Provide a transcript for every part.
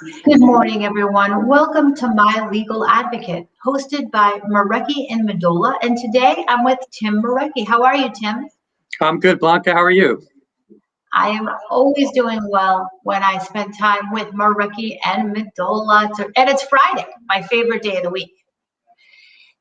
Good morning, everyone. Welcome to My Legal Advocate, hosted by Marecki and Medolla. And today I'm with Tim Marecki. How are you, Tim? I'm good, Blanca. How are you? I am always doing well when I spend time with Marecki and Medolla. And it's Friday, my favorite day of the week.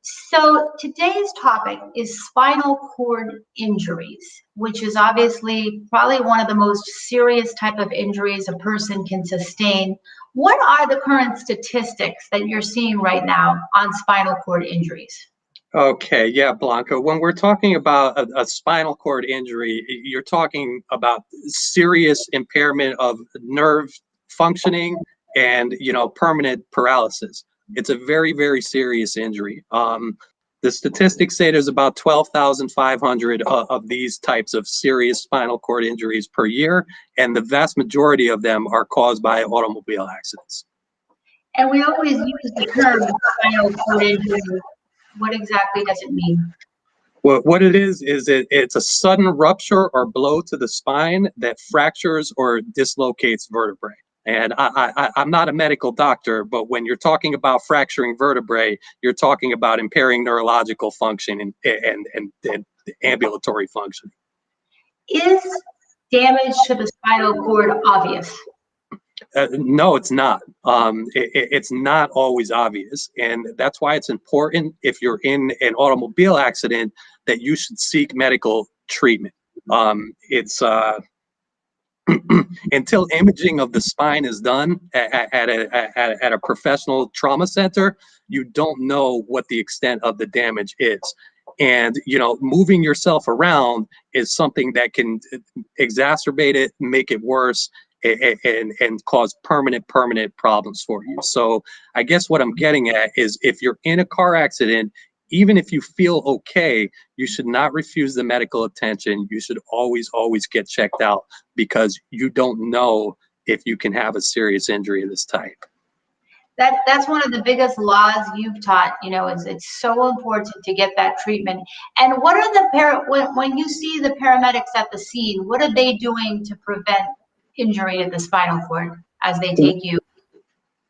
So today's topic is spinal cord injuries, which is obviously probably one of the most serious type of injuries a person can sustain. What are the current statistics that you're seeing right now on spinal cord injuries? Okay, yeah, Blanca. When we're talking about a spinal cord injury, you're talking about serious impairment of nerve functioning and, permanent paralysis. It's a very, very serious injury. The statistics say there's about 12,500 of these types of serious spinal cord injuries per year, and the vast majority of them are caused by automobile accidents. And we always use the term spinal cord injury. What exactly does it mean? What it is it's a sudden rupture or blow to the spine that fractures or dislocates vertebrae. And I'm not a medical doctor, but when you're talking about fracturing vertebrae, you're talking about impairing neurological function and ambulatory function. Is damage to the spinal cord obvious? No, it's not. It's not always obvious. And that's why it's important if you're in an automobile accident that you should seek medical treatment. It's until imaging of the spine is done at a professional trauma center, you don't know what the extent of the damage is. And, moving yourself around is something that can exacerbate it, make it worse, and cause permanent problems for you. So I guess what I'm getting at is if you're in a car accident, even if you feel okay, you should not refuse the medical attention. You should always get checked out because you don't know if you can have a serious injury of this type. That's one of the biggest laws you've taught, is it's so important to get that treatment. And what are the when you see the paramedics at the scene, what are they doing to prevent injury to the spinal cord as they take you?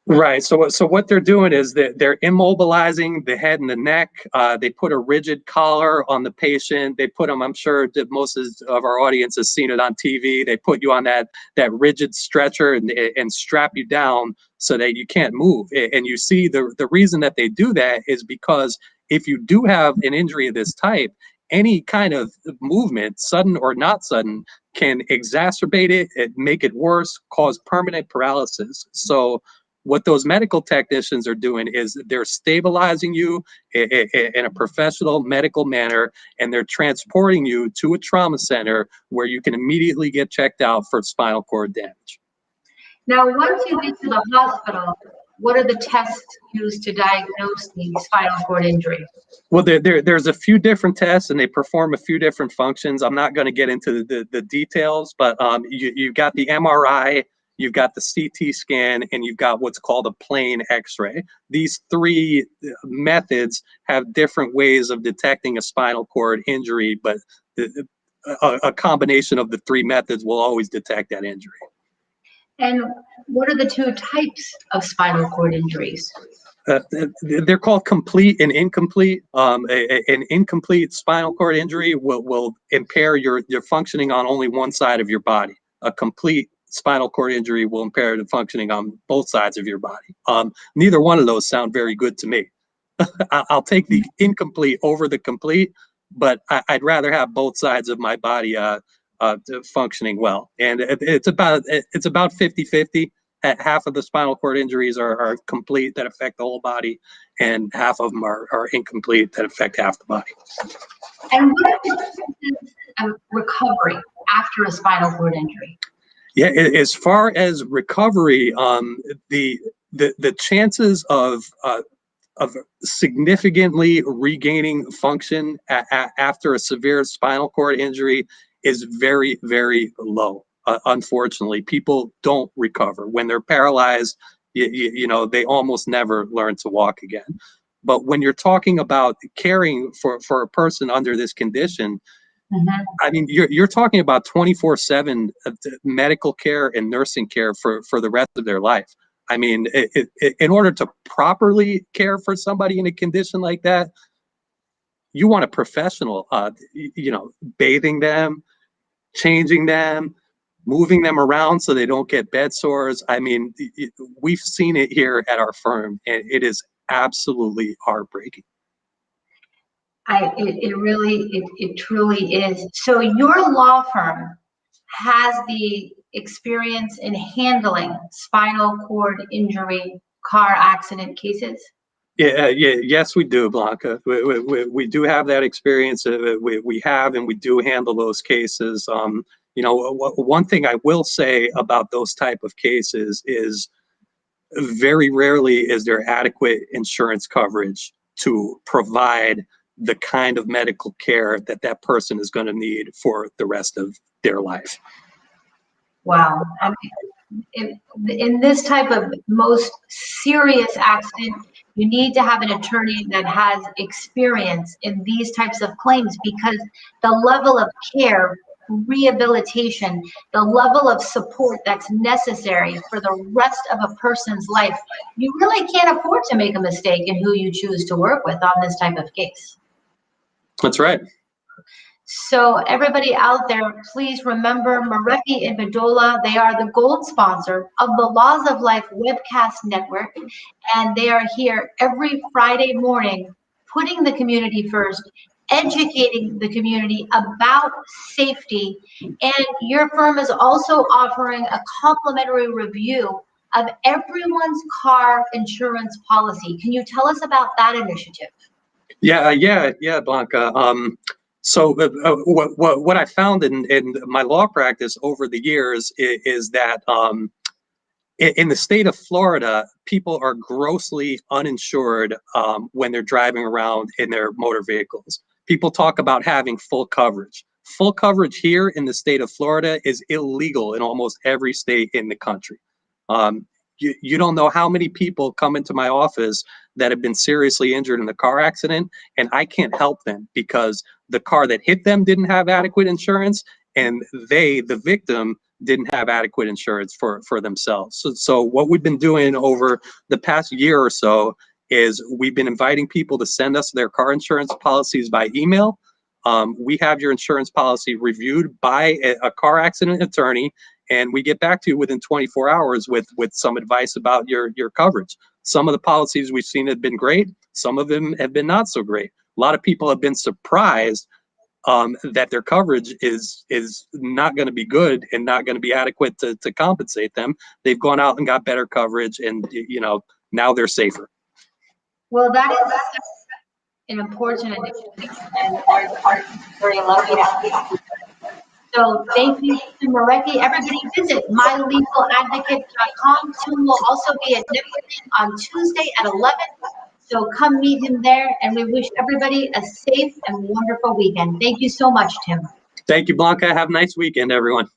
Right. So what they're doing is that they're immobilizing the head and the neck. They put a rigid collar on the patient. They put them, I'm sure that most of our audience has seen it on TV. They put you on that rigid stretcher and strap you down so that you can't move. And you see the reason that they do that is because if you do have an injury of this type, any kind of movement, sudden or not sudden, can exacerbate it, make it worse, cause permanent paralysis. So what those medical technicians are doing is they're stabilizing you in a professional medical manner, and they're transporting you to a trauma center where you can immediately get checked out for spinal cord damage. Now, once you get to the hospital, what are the tests used to diagnose the spinal cord injury? Well, there's a few different tests, and they perform a few different functions. I'm not going to get into the details, but you've got the MRI, you've got the CT scan, and you've got what's called a plain X-ray. These three methods have different ways of detecting a spinal cord injury, but a combination of the three methods will always detect that injury. And what are the two types of spinal cord injuries? They're called complete and incomplete. An incomplete spinal cord injury will impair your functioning on only one side of your body. A complete spinal cord injury will impair the functioning on both sides of your body. Neither one of those sound very good to me. I'll take the incomplete over the complete, but I'd rather have both sides of my body functioning well. And it's about 50-50. Half of the spinal cord injuries are complete that affect the whole body, and half of them are incomplete that affect half the body. And what are the chances of recovery after a spinal cord injury? Yeah, as far as recovery, the chances of significantly regaining function after a severe spinal cord injury is very, very low. Unfortunately, people don't recover. When they're paralyzed, they almost never learn to walk again. But when you're talking about caring for a person under this condition, I mean, you're talking about 24/7 medical care and nursing care for the rest of their life. I mean, in order to properly care for somebody in a condition like that, you want a professional, you know, bathing them, changing them, moving them around so they don't get bed sores. I mean, we've seen it here at our firm, and it is absolutely heartbreaking. It truly is. So your law firm has the experience in handling spinal cord injury, car accident cases? Yes, we do, Blanca. We do have that experience. We have, and we do handle those cases. You know, one thing I will say about those type of cases is very rarely is there adequate insurance coverage to provide the kind of medical care that that person is going to need for the rest of their life. Wow. I mean, in this type of most serious accident, you need to have an attorney that has experience in these types of claims, because the level of care, rehabilitation, the level of support that's necessary for the rest of a person's life, you really can't afford to make a mistake in who you choose to work with on this type of case. That's right. So everybody out there, please remember Marecki and Medolla. They are the gold sponsor of the Laws of Life webcast network, and they are here every Friday morning, putting the community first, educating the community about safety. And your firm is also offering a complimentary review of everyone's car insurance policy. Can you tell us about that initiative? Yeah, Blanca. So what I found in my law practice over the years is that in the state of Florida, people are grossly uninsured when they're driving around in their motor vehicles. People talk about having full coverage. Full coverage here in the state of Florida is illegal in almost every state in the country. You don't know how many people come into my office that have been seriously injured in a car accident, and I can't help them because the car that hit them didn't have adequate insurance, and they, the victim, didn't have adequate insurance for themselves. So what we've been doing over the past year or so is we've been inviting people to send us their car insurance policies by email. We have your insurance policy reviewed by a car accident attorney, and we get back to you within 24 hours with some advice about your coverage. Some of the policies we've seen have been great. Some of them have been not so great. A lot of people have been surprised that their coverage is not going to be good and not going to be adequate to compensate them. They've gone out and got better coverage, and you know, now they're safer. Well, that is an important initiative, and are very lucky to have. So thank you to Marecki. Everybody visit mylegaladvocate.com. Tim will also be at Nickerson on Tuesday at 11. So come meet him there, and we wish everybody a safe and wonderful weekend. Thank you so much, Tim. Thank you, Blanca. Have a nice weekend, everyone.